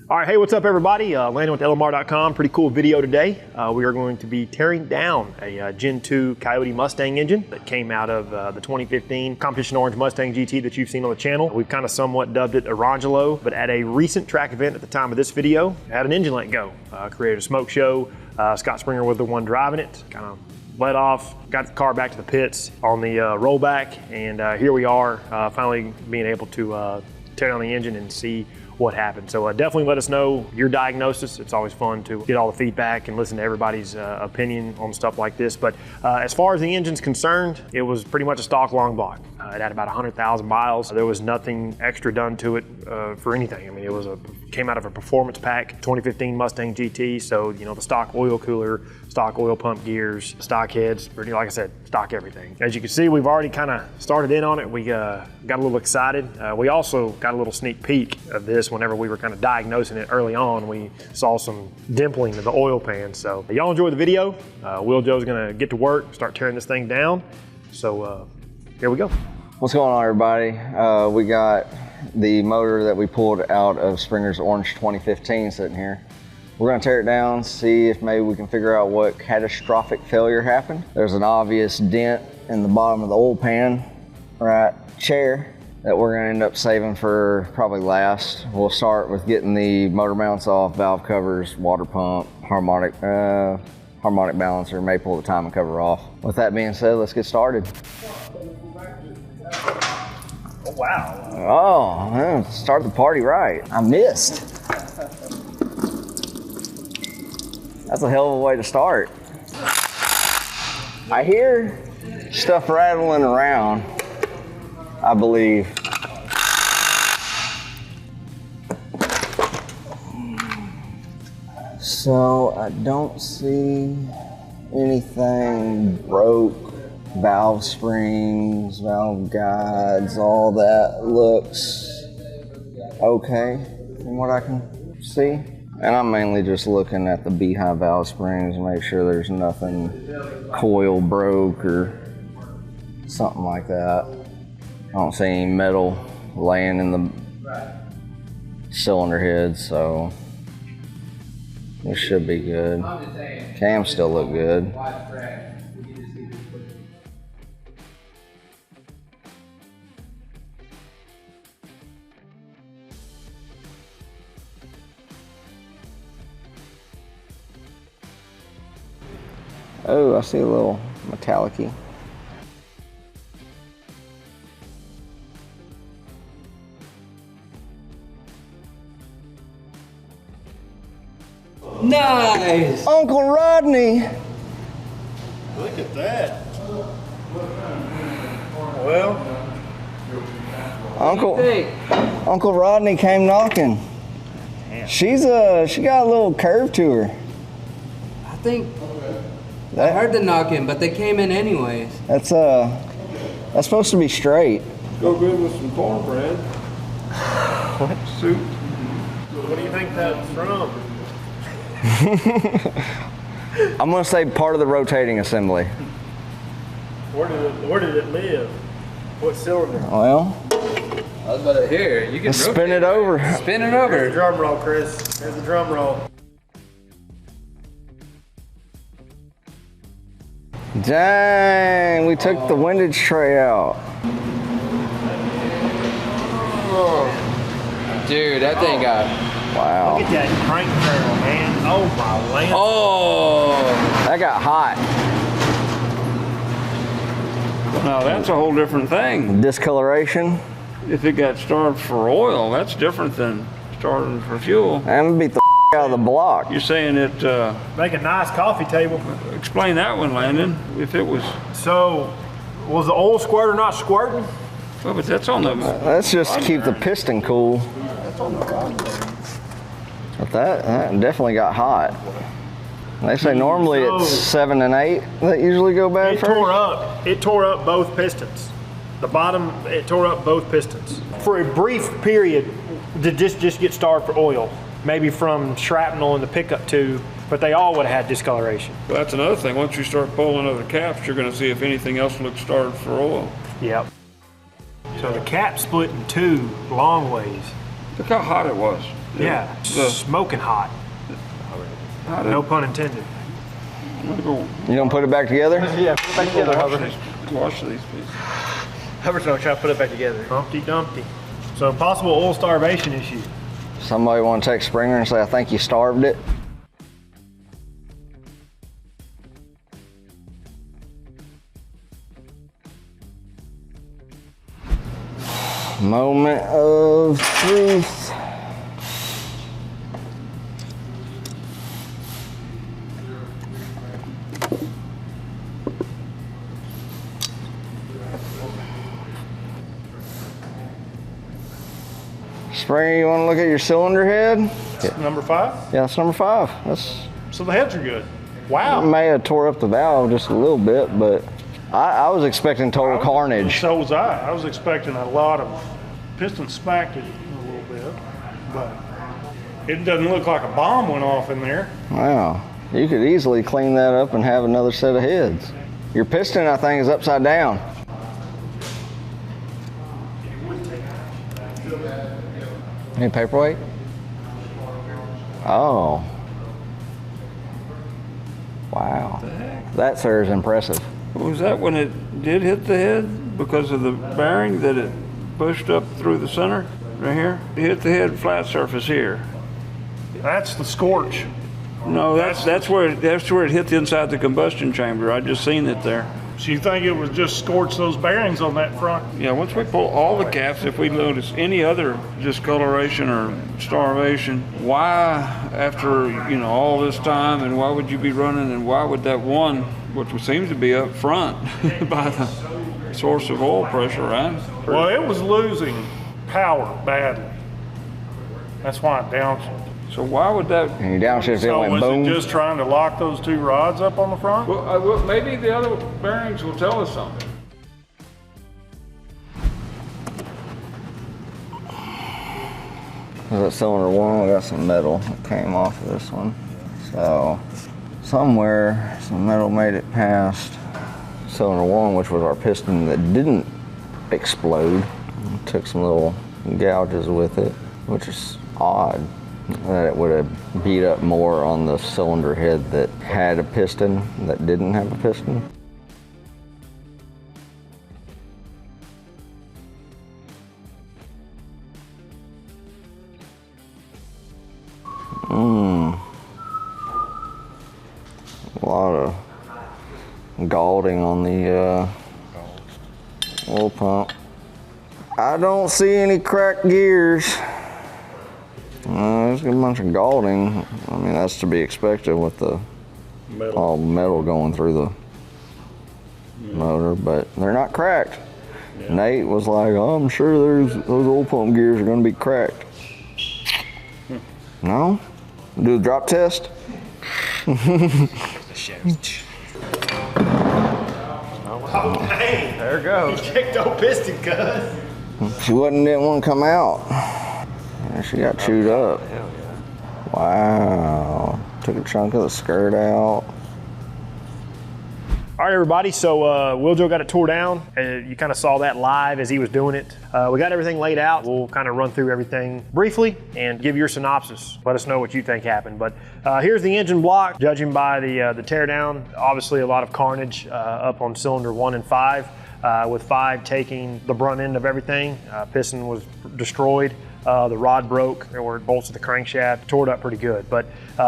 All right, hey, what's up everybody? Landon with LMR.com. Pretty cool video today. We are going to be tearing down a Gen 2 Coyote Mustang engine that came out of the 2015 Competition Orange Mustang GT that you've seen on the channel. We've kind of somewhat dubbed it Orangelo, but at a recent track event at the time of this video, it had an engine let go. Created a smoke show. Scott Springer was the one driving it. Kind of let off, got the car back to the pits on the rollback, and here we are finally being able to tear down the engine and see what happened. So definitely let us know your diagnosis. It's always fun to get all the feedback and listen to everybody's opinion on stuff like this. But as far as the engine's concerned, it was pretty much a stock long block. It had about 100,000 miles. There was nothing extra done to it for anything. I mean, it was came out of a performance pack, 2015 Mustang GT. So, you know, the stock oil cooler, stock oil pump gears, stock heads, pretty, like I said, stock everything. As you can see, we've already kind of started in on it. We got a little excited. We also got a little sneak peek of this whenever we were kind of diagnosing it early on. We saw some dimpling of the oil pan. So y'all enjoy the video. Will Joe's gonna get to work, start tearing this thing down. So here we go. What's going on, everybody? We got the motor that we pulled out of Springer's Orange 2015 sitting here. We're gonna tear it down, see if maybe we can figure out what catastrophic failure happened. There's an obvious dent in the bottom of the oil pan, right chair, that we're gonna end up saving for probably last. We'll start with getting the motor mounts off, valve covers, water pump, harmonic balancer, may pull the timing cover off. With that being said, let's get started. Oh, wow. Oh, man, start the party right. I missed. That's a hell of a way to start. I hear stuff rattling around, I believe. So I don't see anything broke. Valve springs, valve guides, all that looks okay from what I can see. And I'm mainly just looking at the beehive valve springs to make sure there's nothing coil broke or something like that. I don't see any metal laying in the cylinder head, so this should be good. Cams still look good. Oh, I see a little metallic-y. Nice! Uncle Rodney! Look at that. Well, Uncle Rodney came knocking. Damn. She got a little curve to her. I think I heard the knocking, but they came in anyways. That's supposed to be straight. Go good with some cornbread. what? Soup. What do you think that's from? I'm gonna say part of the rotating assembly. Where did it live? What cylinder? Well, I was about to hear. You can let's spin it over. Spin it There's the over. drum roll, Chris. There's the drum roll. Dang, we took the windage tray out. Dude, that thing got... Wow. Look at that crank barrel, man. Oh my land. Oh! That got hot. Now that's a whole different thing. Discoloration. If it got starved for oil, that's different than starving for fuel. And beat the out of the block. You're saying it, Make a nice coffee table. explain that one, Landon. If it was, So, was the oil squirter not squirting? well, but that's on the, Let's just keep the piston cool. But that definitely got hot. They say normally it's 7 and 8 that usually go bad first. It tore up both pistons. The bottom, it tore up both pistons. For a brief period, did this just get starved for oil? Maybe from shrapnel in the pickup tube, but they all would have had discoloration. that's another thing. Once you start pulling other caps, you're gonna see if anything else looks starved for oil. Yep. So the cap split in two long ways. Look how hot it was. Yeah, smoking hot. No pun intended. You don't put it back together? Yeah, put it back together, Hubbard. Wash these pieces. Hubbard's gonna try to put it back together. Humpty Dumpty. So possible oil starvation issue. Somebody want to take Springer and say, I think you starved it? Moment of truth. Springer, you want to look at your cylinder head? Number 5? Yeah, that's number 5. That's. So the heads are good. It Wow. may have tore up the valve just a little bit, but I was expecting total carnage. So was I. I was expecting a lot of piston smacked it a little bit, but it doesn't look like a bomb went off in there. Wow, you could easily clean that up and have another set of heads. Your piston, I think, is upside down. Any paperweight? Oh. Wow. That, sir, is impressive. Was that when it did hit the head because of the bearing that it pushed up through the center right here? It hit the head flat surface here. That's the scorch. No, that's where it hit the inside the combustion chamber. I just seen it there. So you think it was just scorched those bearings on that front? Yeah, once we pull all the caps, if we notice any other discoloration or starvation, why after all this time, and why would you be running, and why would that one, which seems to be up front by the source of oil pressure, right? Well, it was losing power badly. That's why it downshifted. So why would that? And you downshift, it So went was boom. it just trying to lock those two rods up on the front? Well, maybe the other bearings will tell us something. That cylinder 1, we got some metal that came off of this one. So somewhere some metal made it past cylinder 1, which was our piston that didn't explode. Took some little gouges with it, which is odd that it would have beat up more on the cylinder head that had a piston that didn't have a piston. A lot of galding on the oil pump. I don't see any cracked gears. There's a bunch of galding. I mean, that's to be expected with the all metal going through the motor, but they're not cracked. Yeah. Nate was like, oh, I'm sure those oil pump gears are going to be cracked. No? Do a drop test? Oh, dang. There it goes. He kicked old piston, cuz. She didn't want to come out. And she got chewed up. Hell yeah. Wow. Took a chunk of the skirt out. All right, everybody, so Will Joe got it tore down. You kind of saw that live as he was doing it. We got everything laid out. We'll kind of run through everything briefly and give your synopsis. Let us know what you think happened. But here's the engine block. Judging by the teardown, obviously a lot of carnage up on cylinder 1 and 5, with 5 taking the brunt end of everything. Piston was destroyed. The rod broke. There were bolts of the crankshaft, tore it up pretty good. But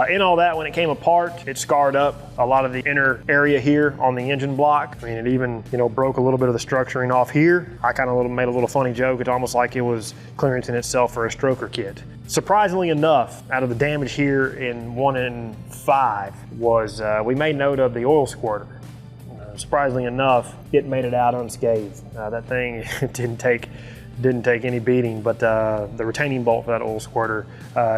in all that, when it came apart, it scarred up a lot of the inner area here on the engine block. I mean, it even, broke a little bit of the structuring off here. I kind of made a little funny joke. It's almost like it was clearancing itself for a stroker kit. Surprisingly enough, out of the damage here in 1 and 5 was, we made note of the oil squirter. Surprisingly enough, it made it out unscathed. That thing didn't take any beating, but the retaining bolt for that oil squirter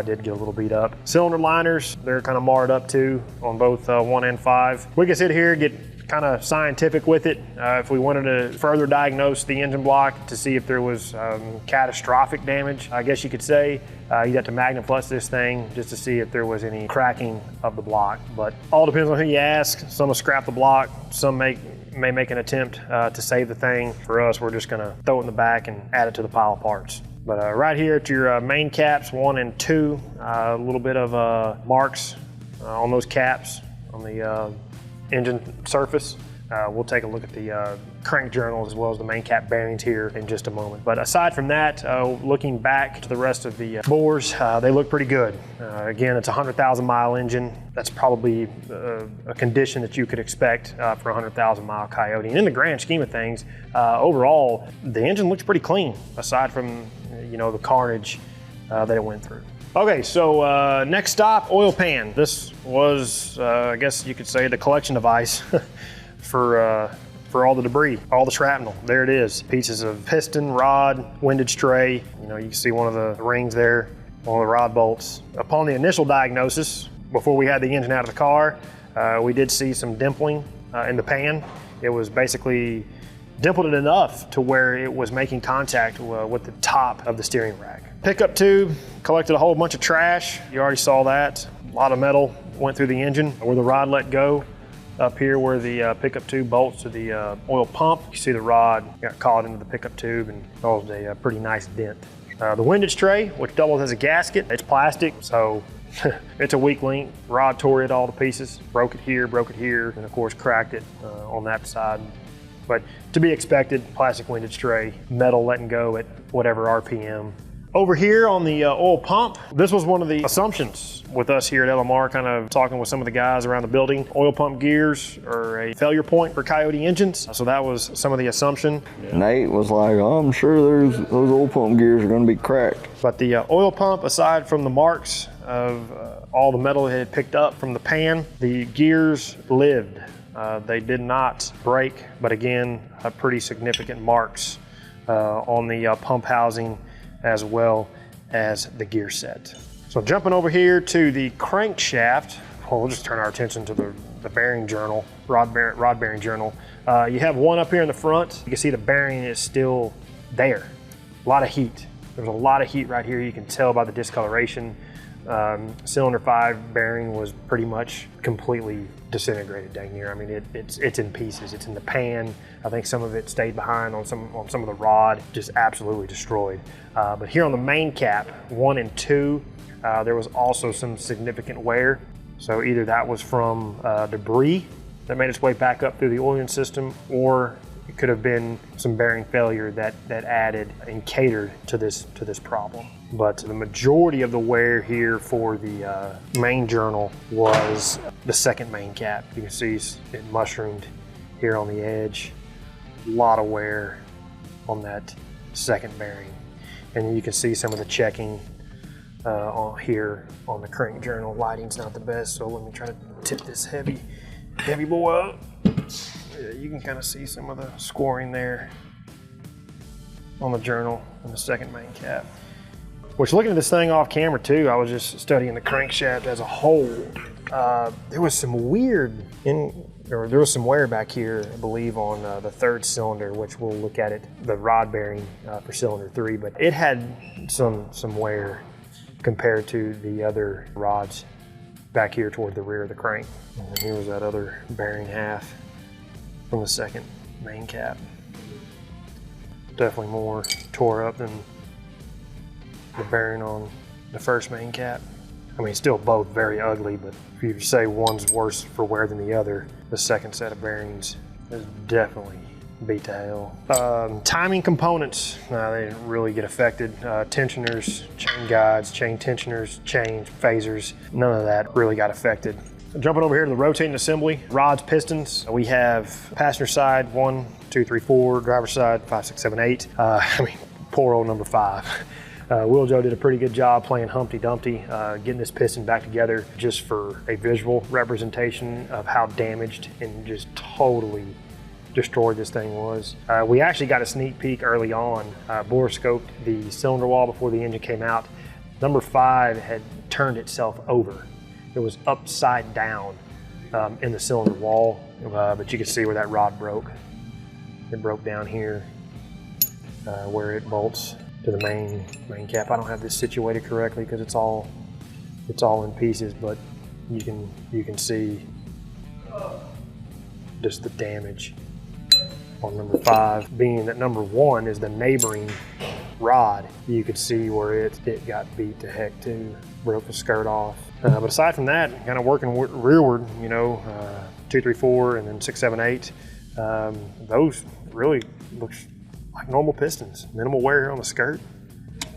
did get a little beat up. Cylinder liners, they're kind of marred up too on both 1 and 5. We can sit here, get kind of scientific with it. If we wanted to further diagnose the engine block to see if there was catastrophic damage, I guess you could say, you'd have to magniflex this thing just to see if there was any cracking of the block. But all depends on who you ask. Some will scrap the block, some may make an attempt to save the thing. For us, we're just gonna throw it in the back and add it to the pile of parts. But right here at your main caps, 1 and 2, a little bit of marks on those caps on the engine surface. We'll take a look at the crank journal as well as the main cap bearings here in just a moment. But aside from that, looking back to the rest of the bores, they look pretty good. Again, it's a 100,000 mile engine. That's probably a condition that you could expect for a 100,000 mile Coyote. And in the grand scheme of things, overall, the engine looks pretty clean, aside from the carnage that it went through. Okay, so next stop, oil pan. This was, I guess you could say, the collection device for all the debris, all the shrapnel. There it is. Pieces of piston, rod, windage tray. You can see one of the rings there, one of the rod bolts. Upon the initial diagnosis, before we had the engine out of the car, we did see some dimpling in the pan. It was basically dimpled enough to where it was making contact with the top of the steering rack. Pickup tube collected a whole bunch of trash. You already saw that. A lot of metal went through the engine where the rod let go. Up here where the pickup tube bolts to the oil pump, you see the rod got caught into the pickup tube and caused a pretty nice dent. The windage tray, which doubles as a gasket, it's plastic, so it's a weak link. Rod tore it all to pieces, broke it here, and of course cracked it on that side. But to be expected, plastic windage tray, metal letting go at whatever RPM. Over here on the oil pump, this was one of the assumptions with us here at LMR, kind of talking with some of the guys around the building. Oil pump gears are a failure point for Coyote engines, so that was some of the assumption. Nate was like, I'm sure those oil pump gears are going to be cracked. But the oil pump, aside from the marks of all the metal it had picked up from the pan, the gears lived. They did not break, but again, pretty significant marks on the pump housing as well as the gear set. So jumping over here to the crankshaft, we'll just turn our attention to the bearing journal, rod bearing journal. You have one up here in the front. You can see the bearing is still there. A lot of heat. There's a lot of heat right here. You can tell by the discoloration. Cylinder 5 bearing was pretty much completely disintegrated dang near. I mean, it's in pieces. It's in the pan. I think some of it stayed behind on some of the rod, just absolutely destroyed. But here on the main cap, 1 and 2, there was also some significant wear. So either that was from debris that made its way back up through the oiling system, or it could have been some bearing failure that added and catered to this problem. But the majority of the wear here for the main journal was the second main cap. You can see it mushroomed here on the edge. A lot of wear on that second bearing. And you can see some of the checking here on the crank journal. Lighting's not the best, so let me try to tip this heavy boy up. Yeah, you can kind of see some of the scoring there on the journal and the second main cap. Which, looking at this thing off camera too, I was just studying the crankshaft as a whole. There was some wear back here, I believe, on the third cylinder, which we'll look at it, the rod bearing for cylinder 3, but it had some wear compared to the other rods back here toward the rear of the crank. And here was that other bearing half from the second main cap. Definitely more tore up than the bearing on the first main cap. I mean, still both very ugly, but if you say one's worse for wear than the other, the second set of bearings is definitely beat to hell. Timing components, they didn't really get affected. Tensioners, chain guides, chain tensioners, chains, phasers, none of that really got affected. Jumping over here to the rotating assembly, rods, pistons. We have passenger side, 1, 2, 3, 4, driver's side, 5, 6, 7, 8. I mean, poor old number 5. Will Joe did a pretty good job playing Humpty Dumpty, getting this piston back together just for a visual representation of how damaged and just totally destroyed this thing was. We actually got a sneak peek early on, borescoped the cylinder wall before the engine came out. Number 5 had turned itself over. It was upside down in the cylinder wall, but you can see where that rod broke. It broke down here where it bolts to the main cap. I don't have this situated correctly because it's all in pieces, but you can see just the damage on number 5, being that number 1 is the neighboring rod, you could see where it got beat to heck too, broke the skirt off. But aside from that, kind of working rearward, you know, 2, 3, 4, and then 6, 7, 8, those really looks like normal pistons. Minimal wear here on the skirt,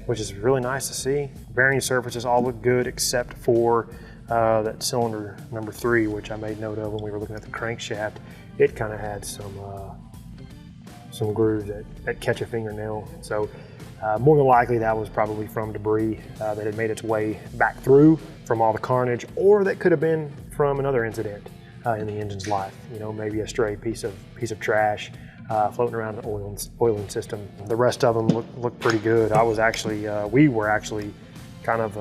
which is really nice to see. Bearing surfaces all look good except for that cylinder number 3, which I made note of when we were looking at the crankshaft. It kind of had some grooves that catch a fingernail. So more than likely that was probably from debris that had made its way back through from all the carnage, or that could have been from another incident in the engine's life. You know, maybe a stray piece of trash floating around the oiling system. The rest of them look pretty good. I was actually, we were actually kind of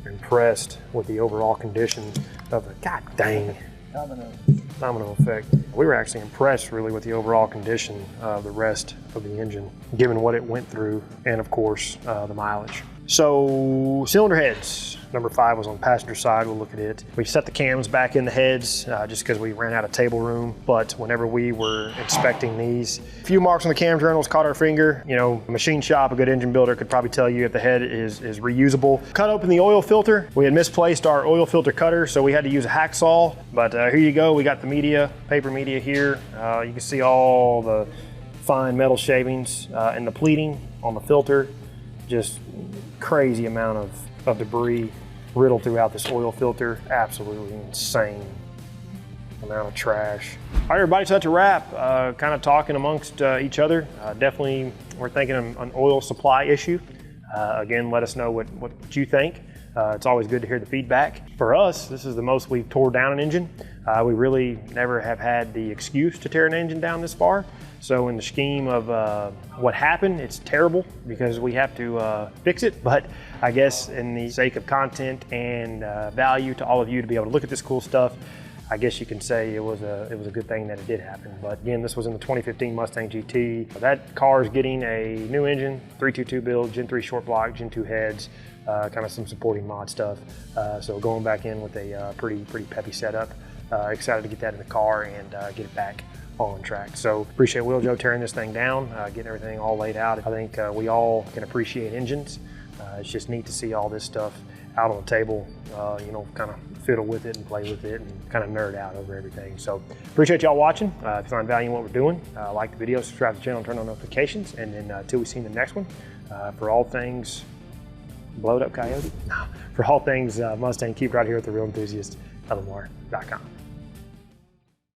impressed with the overall condition of the, god dang, domino effect. We were actually impressed really with the overall condition of the rest of the engine, given what it went through, and of course the mileage. So cylinder heads, number 5 was on the passenger side. We'll look at it. We set the cams back in the heads just because we ran out of table room. But whenever we were inspecting these, a few marks on the cam journals caught our finger. You know, a machine shop, a good engine builder could probably tell you if the head is reusable. Cut open the oil filter. We had misplaced our oil filter cutter, so we had to use a hacksaw. But here you go. We got the media, paper media here. You can see all the fine metal shavings and the pleating on the filter. Just crazy amount of debris riddled throughout this oil filter. Absolutely insane amount of trash. All right, everybody, so that's a wrap. Kind of talking amongst each other. Definitely, we're thinking an oil supply issue. Again, let us know what you think. It's always good to hear the feedback. For us, this is the most we've tore down an engine. We really never have had the excuse to tear an engine down this far. So in the scheme of what happened, it's terrible because we have to fix it. But I guess in the sake of content and value to all of you to be able to look at this cool stuff, I guess you can say it was a good thing that it did happen. But again, this was in the 2015 Mustang GT. That car is getting a new engine, 322 build, Gen 3 short block, Gen 2 heads, kind of some supporting mod stuff. So going back in with a pretty peppy setup. Excited to get that in the car and get it back on track. So appreciate Will Joe tearing this thing down, getting everything all laid out. I think we all can appreciate engines. It's just neat to see all this stuff out on the table, you know, kind of fiddle with it and play with it and kind of nerd out over everything. So appreciate y'all watching. If you find value in what we're doing, like the video, subscribe to the channel, and turn on notifications. And then until we see the next one, for all things blowed up Coyote, for all things Mustang, keep right here with the Real Enthusiast, LMR.com.